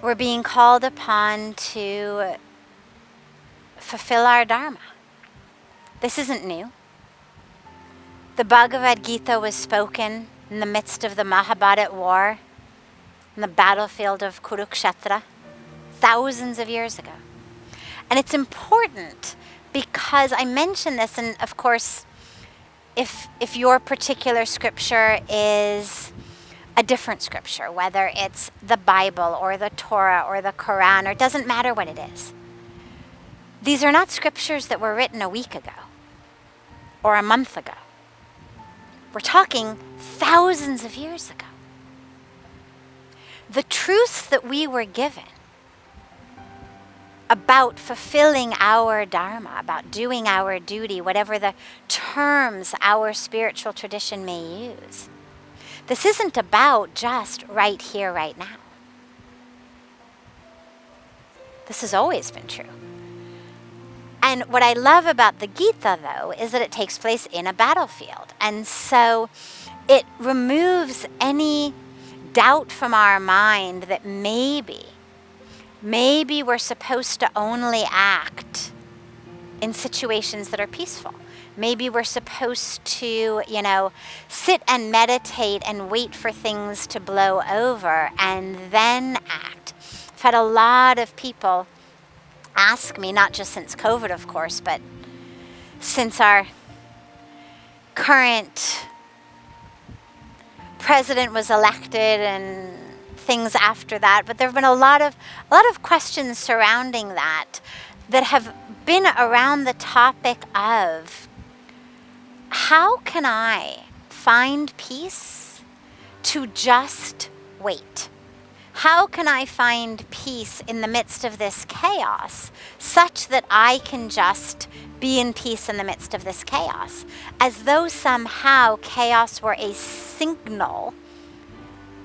we're being called upon to fulfill our Dharma. This isn't new. The Bhagavad Gita was spoken in the midst of the Mahabharata war, in the battlefield of Kurukshetra, thousands of years ago. And it's important because I mention this, and of course, if your particular scripture is a different scripture, whether it's the Bible or the Torah or the Quran, or it doesn't matter what it is, these are not scriptures that were written a week ago or a month ago. We're talking thousands of years ago. The truths that we were given about fulfilling our Dharma, about doing our duty, whatever the terms our spiritual tradition may use. This isn't about just right here, right now. This has always been true. And what I love about the Gita, though, is that it takes place in a battlefield. And so it removes any doubt from our mind that maybe we're supposed to only act in situations that are peaceful. Maybe we're supposed to, sit and meditate and wait for things to blow over and then act. I've had a lot of people ask me, not just since COVID, of course, but since our current president was elected and things after that, but there have been a lot of questions surrounding that have been around the topic of how can I find peace to just wait? How can I find peace in the midst of this chaos such that I can just be in peace in the midst of this chaos, as though somehow chaos were a signal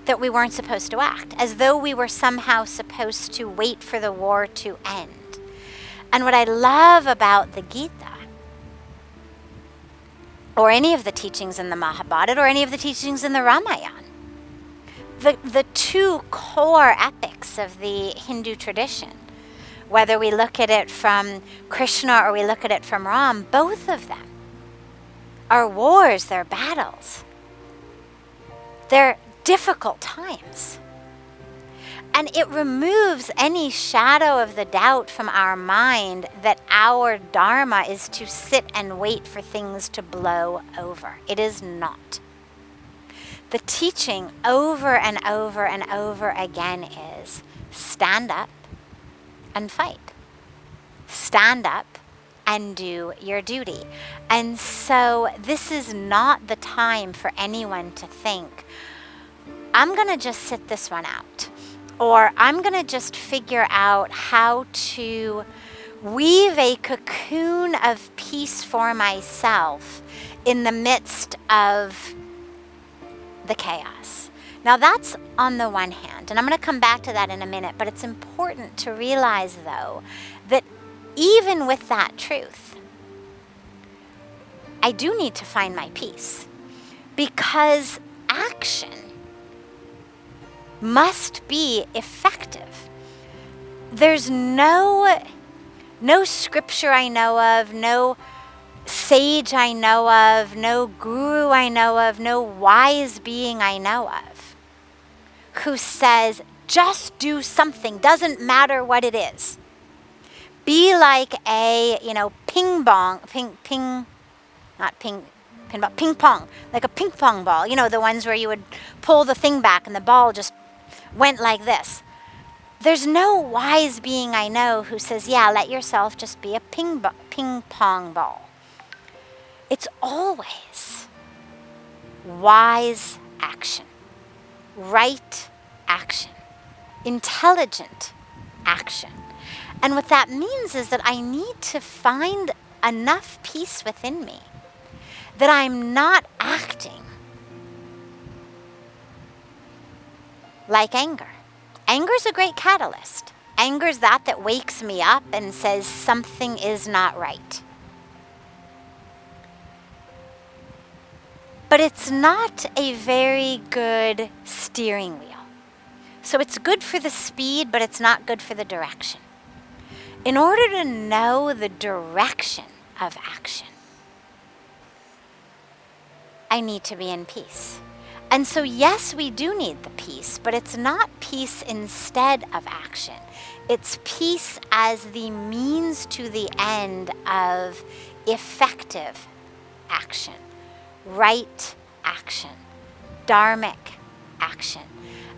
that we weren't supposed to act, as though we were somehow supposed to wait for the war to end. And what I love about the Gita, or any of the teachings in the Mahabharata, or any of the teachings in the Ramayana, the two core epics of the Hindu tradition, whether we look at it from Krishna or we look at it from Ram, both of them are wars, they're battles. They're difficult times. And it removes any shadow of the doubt from our mind that our Dharma is to sit and wait for things to blow over. It is not. The teaching over and over and over again is stand up and fight. Stand up and do your duty. And so this is not the time for anyone to think, I'm going to just sit this one out, or I'm going to just figure out how to weave a cocoon of peace for myself in the midst of the chaos. Now that's on the one hand, and I'm going to come back to that in a minute, but it's important to realize, though, that even with that truth, I do need to find my peace, because action must be effective. There's no scripture I know of, no sage I know of, no guru I know of, no wise being I know of who says, just do something, doesn't matter what it is. Be like a, ping pong, like a ping pong ball, the ones where you would pull the thing back and the ball just went like this. There's no wise being I know who says, yeah, let yourself just be a ping pong ball. It's always wise action, right action, intelligent action. And what that means is that I need to find enough peace within me that I'm not acting like anger. Anger is a great catalyst. Anger is that wakes me up and says something is not right. But it's not a very good steering wheel. So it's good for the speed, but it's not good for the direction. In order to know the direction of action, I need to be in peace. And so yes, we do need the peace, but it's not peace instead of action. It's peace as the means to the end of effective action, right action, dharmic action.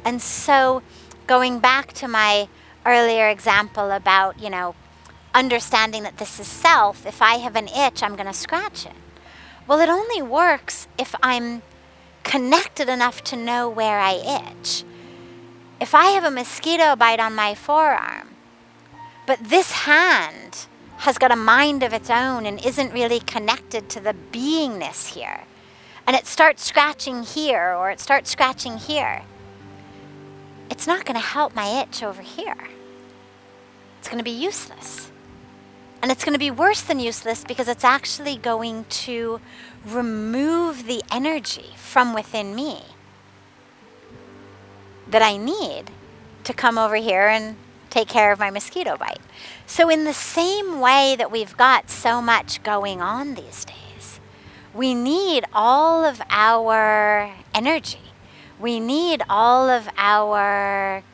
And so going back to my earlier example about, understanding that this is self, if I have an itch, I'm going to scratch it. Well, it only works if I'm connected enough to know where I itch. If I have a mosquito bite on my forearm, but this hand has got a mind of its own and isn't really connected to the beingness here, and it starts scratching here or it starts scratching here, it's not going to help my itch over here. It's going to be useless. And it's going to be worse than useless because it's actually going to remove the energy from within me that I need to come over here and take care of my mosquito bite. So in the same way that we've got so much going on these days, we need all of our energy. We need all of our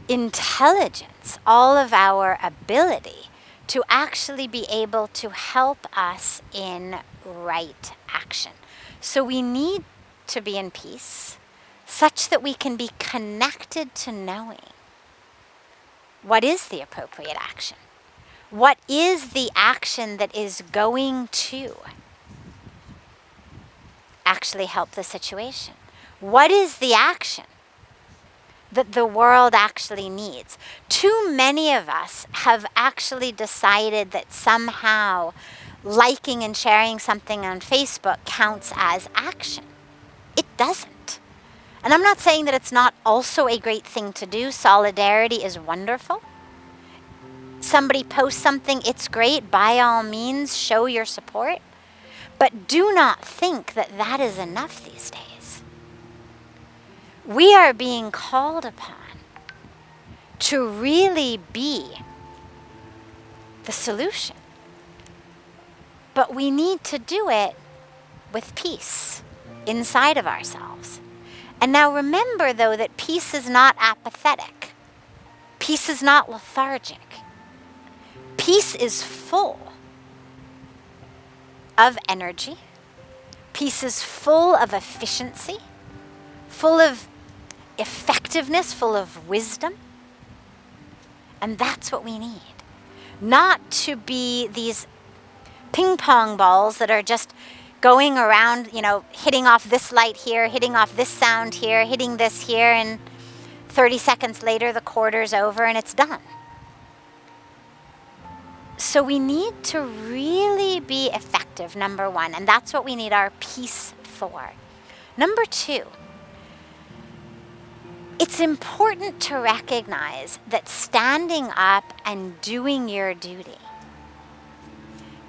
intelligence, all of our ability to actually be able to help us in right action. So we need to be in peace such that we can be connected to knowing what is the appropriate action. What is the action that is going to actually help the situation? What is the action that the world actually needs? Too many of us have actually decided that somehow liking and sharing something on Facebook counts as action. It doesn't. And I'm not saying that it's not also a great thing to do. Solidarity is wonderful. Somebody posts something, it's great. By all means, show your support. But do not think that that is enough these days. We are being called upon to really be the solution. But we need to do it with peace inside of ourselves. And now remember, though, that peace is not apathetic. Peace is not lethargic. Peace is full of energy. Peace is full of efficiency, full of effectiveness, full of wisdom. And that's what we need. Not to be these ping pong balls that are just going around, hitting off this light here, hitting off this sound here, hitting this here, and 30 seconds later the quarter's over and it's done. So we need to really be effective, number one, and that's what we need our peace for. Number two, it's important to recognize that standing up and doing your duty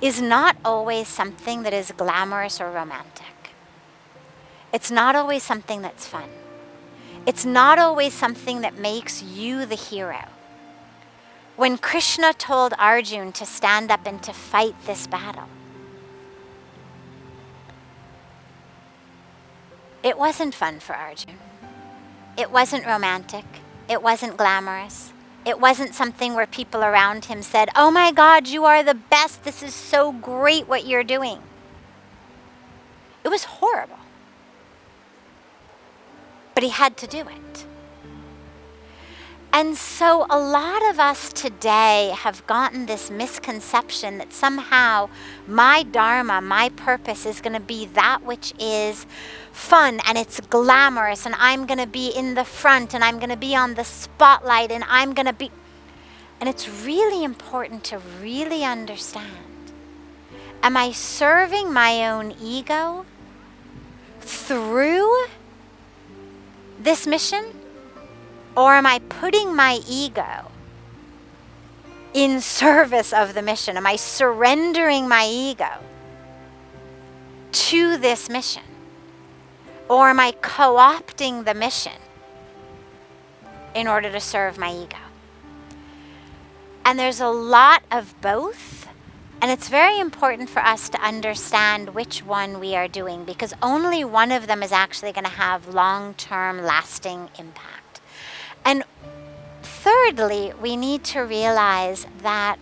is not always something that is glamorous or romantic. It's not always something that's fun. It's not always something that makes you the hero. When Krishna told Arjuna to stand up and to fight this battle, it wasn't fun for Arjuna. It wasn't romantic. It wasn't glamorous. It wasn't something where people around him said, "Oh my God, you are the best. This is so great what you're doing." It was horrible. But he had to do it. And so a lot of us today have gotten this misconception that somehow my Dharma, my purpose is going to be that which is fun and it's glamorous, and I'm going to be in the front and I'm going to be on the spotlight and I'm going to be... And it's really important to really understand. Am I serving my own ego through this mission? Or am I putting my ego in service of the mission? Am I surrendering my ego to this mission? Or am I co-opting the mission in order to serve my ego. And there's a lot of both. And it's very important for us to understand which one we are doing, because only one of them is actually going to have long-term lasting impact. And thirdly, we need to realize that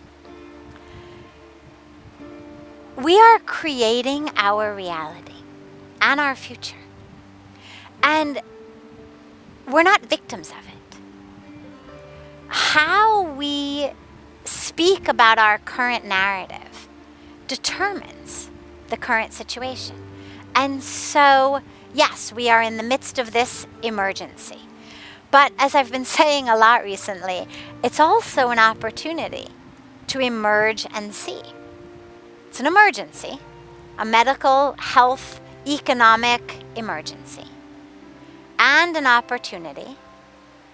we are creating our reality and our future. And we're not victims of it. How we speak about our current narrative determines the current situation. And so, yes, we are in the midst of this emergency. But as I've been saying a lot recently, it's also an opportunity to emerge and see. It's an emergency, a medical, health, economic emergency, and an opportunity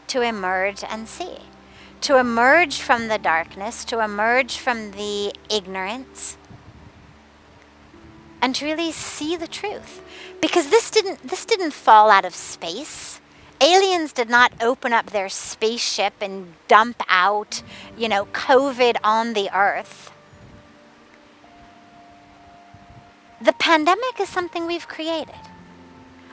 to emerge and see. To emerge from the darkness, to emerge from the ignorance, and to really see the truth. Because this didn't fall out of space. Aliens did not open up their spaceship and dump out, COVID on the earth. The pandemic is something we've created.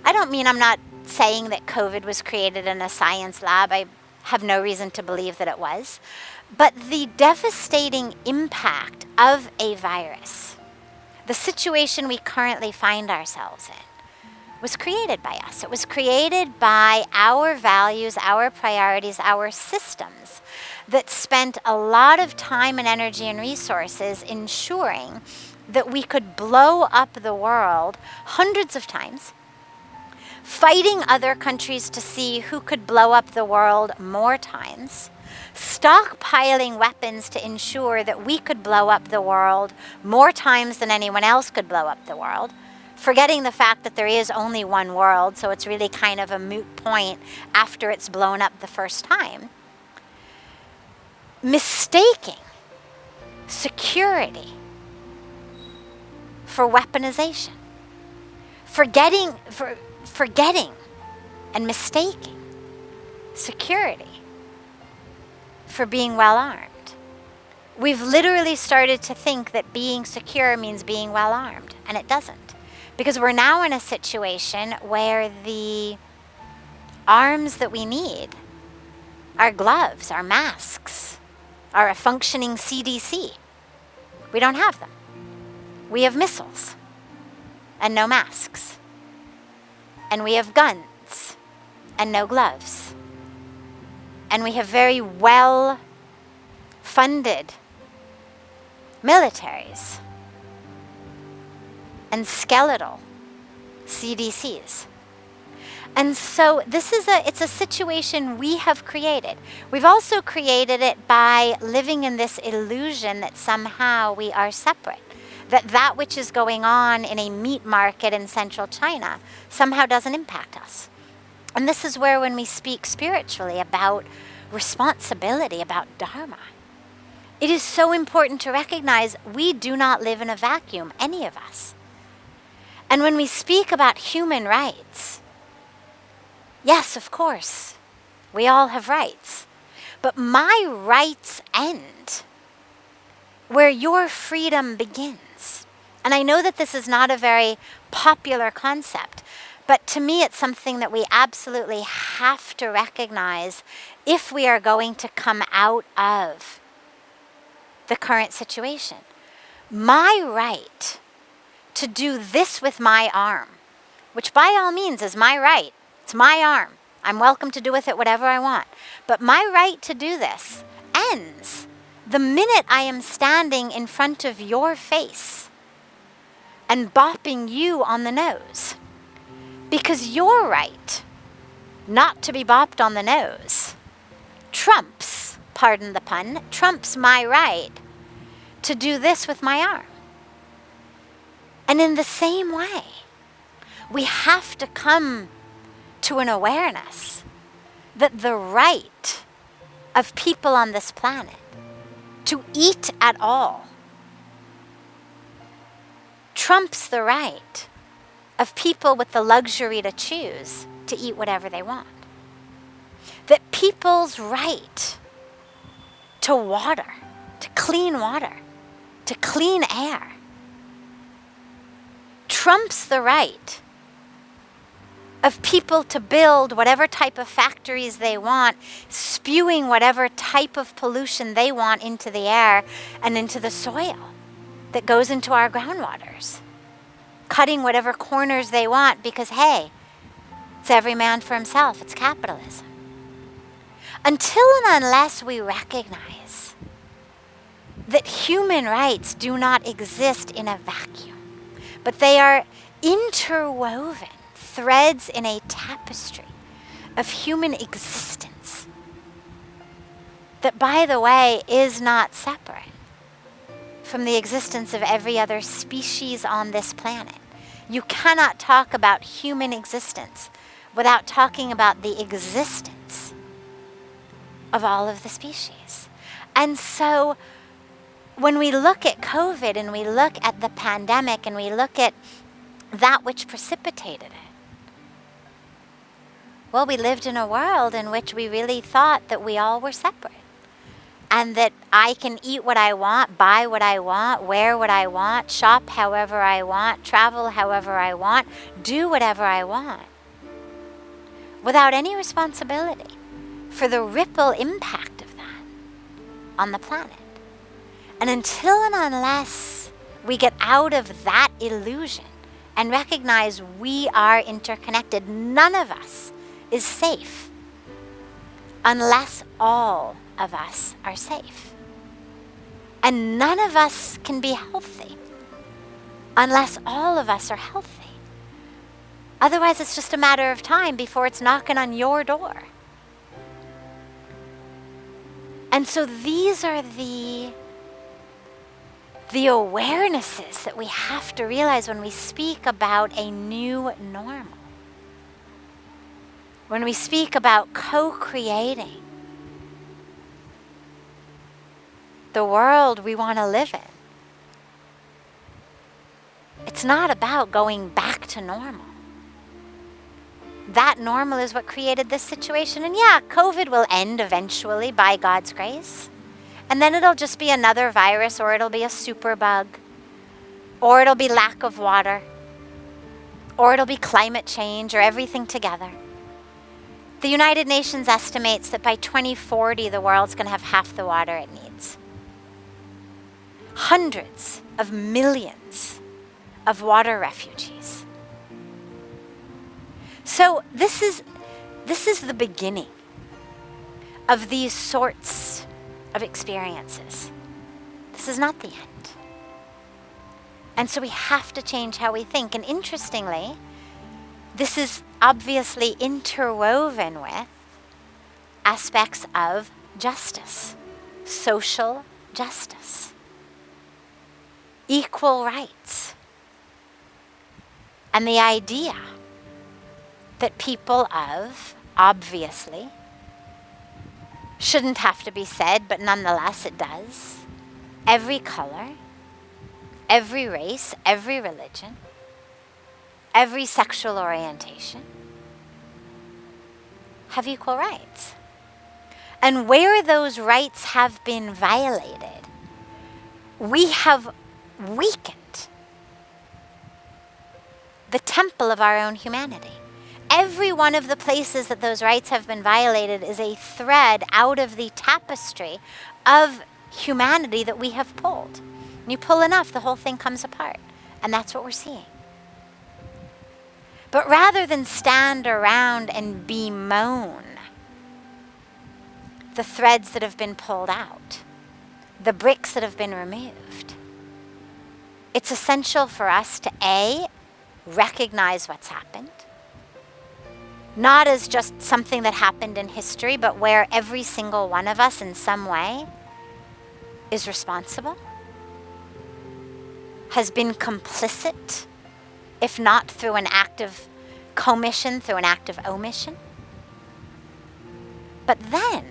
I'm not saying that COVID was created in a science lab. I have no reason to believe that it was. But the devastating impact of a virus, the situation we currently find ourselves in, was created by us. It was created by our values, our priorities, our systems that spent a lot of time and energy and resources ensuring that we could blow up the world hundreds of times, fighting other countries to see who could blow up the world more times, stockpiling weapons to ensure that we could blow up the world more times than anyone else could blow up the world, forgetting the fact that there is only one world, so it's really kind of a moot point after it's blown up the first time. Mistaking security for weaponization. Forgetting and mistaking security for being well armed. We've literally started to think that being secure means being well armed, and it doesn't. Because we're now in a situation where the arms that we need are gloves, are masks, are a functioning CDC. We don't have them. We have missiles and no masks. And we have guns and no gloves. And we have very well funded militaries and skeletal CDCs. And so it's a situation we have created. We've also created it by living in this illusion that somehow we are separate. That which is going on in a meat market in central China somehow doesn't impact us. And this is where, when we speak spiritually about responsibility, about Dharma, it is so important to recognize we do not live in a vacuum, any of us. And when we speak about human rights, yes, of course, we all have rights. But my rights end where your freedom begins. And I know that this is not a very popular concept, but to me it's something that we absolutely have to recognize if we are going to come out of the current situation. My right to do this with my arm, which by all means is my right. It's my arm. I'm welcome to do with it whatever I want. But my right to do this ends the minute I am standing in front of your face and bopping you on the nose. Because your right not to be bopped on the nose trumps, pardon the pun, trumps my right to do this with my arm. And in the same way, we have to come to an awareness that the right of people on this planet to eat at all trumps the right of people with the luxury to choose to eat whatever they want. that people's right to water, to clean air, trumps the right of people to build whatever type of factories they want, spewing whatever type of pollution they want into the air and into the soil that goes into our groundwaters, cutting whatever corners they want because, hey, it's every man for himself, it's capitalism. Until and unless we recognize that human rights do not exist in a vacuum, but they are interwoven threads in a tapestry of human existence that, by the way, is not separate from the existence of every other species on this planet. You cannot talk about human existence without talking about the existence of all of the species. And so when we look at COVID and we look at the pandemic and we look at that which precipitated it, well, we lived in a world in which we really thought that we all were separate and that I can eat what I want, buy what I want, wear what I want, shop however I want, travel however I want, do whatever I want, without any responsibility for the ripple impact of that on the planet. And until and unless we get out of that illusion and recognize we are interconnected, none of us is safe unless all of us are safe. And none of us can be healthy unless all of us are healthy. Otherwise, it's just a matter of time before it's knocking on your door. And so these are the awarenesses that we have to realize when we speak about a new normal. When we speak about co-creating the world we want to live in. It's not about going back to normal. That normal is what created this situation. And yeah, COVID will end eventually by God's grace. And then it'll just be another virus, or it'll be a super bug, or it'll be lack of water, or it'll be climate change, or everything together. The United Nations estimates that by 2040, the world's going to have half the water it needs. Hundreds of millions of water refugees. So this is the beginning of these sorts of experiences. This is not the end. And so we have to change how we think. And interestingly, this is obviously interwoven with aspects of justice, social justice, equal rights, and the idea that people of, obviously, shouldn't have to be said, but nonetheless it does, every color, every race, every religion, every sexual orientation have equal rights. And where those rights have been violated, we have weakened the temple of our own humanity. Every one of the places that those rights have been violated is a thread out of the tapestry of humanity that we have pulled. And you pull enough, the whole thing comes apart. And that's what we're seeing. But rather than stand around and bemoan the threads that have been pulled out, the bricks that have been removed, it's essential for us to A, recognize what's happened, not as just something that happened in history, but where every single one of us in some way is responsible, has been complicit, if not through an act of commission, through an act of omission. But then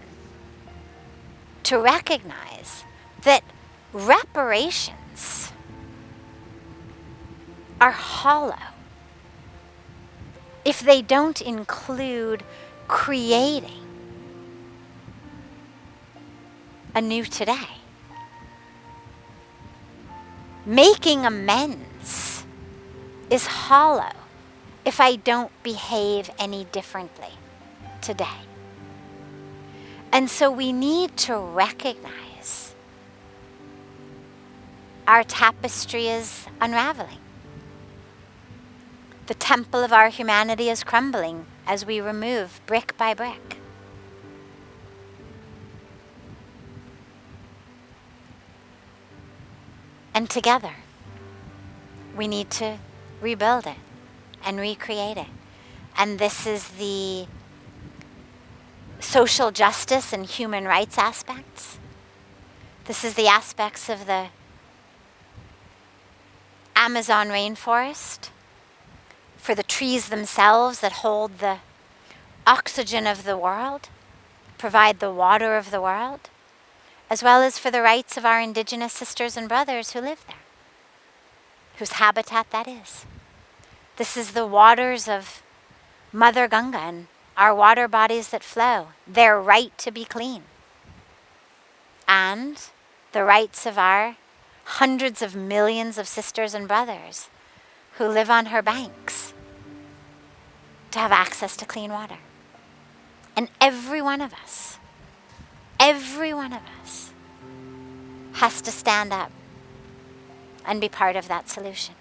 to recognize that reparations are hollow if they don't include creating anew today. Making amends is hollow if I don't behave any differently today. And so we need to recognize our tapestry is unraveling. The temple of our humanity is crumbling as we remove brick by brick. And together, we need to rebuild it and recreate it. And this is the social justice and human rights aspects. This is the aspects of the Amazon rainforest, for the trees themselves that hold the oxygen of the world, provide the water of the world, as well as for the rights of our indigenous sisters and brothers who live there, whose habitat that is. This is the waters of Mother Ganga and our water bodies that flow, their right to be clean, and the rights of our hundreds of millions of sisters and brothers who live on her banks to have access to clean water. And every one of us has to stand up and be part of that solution.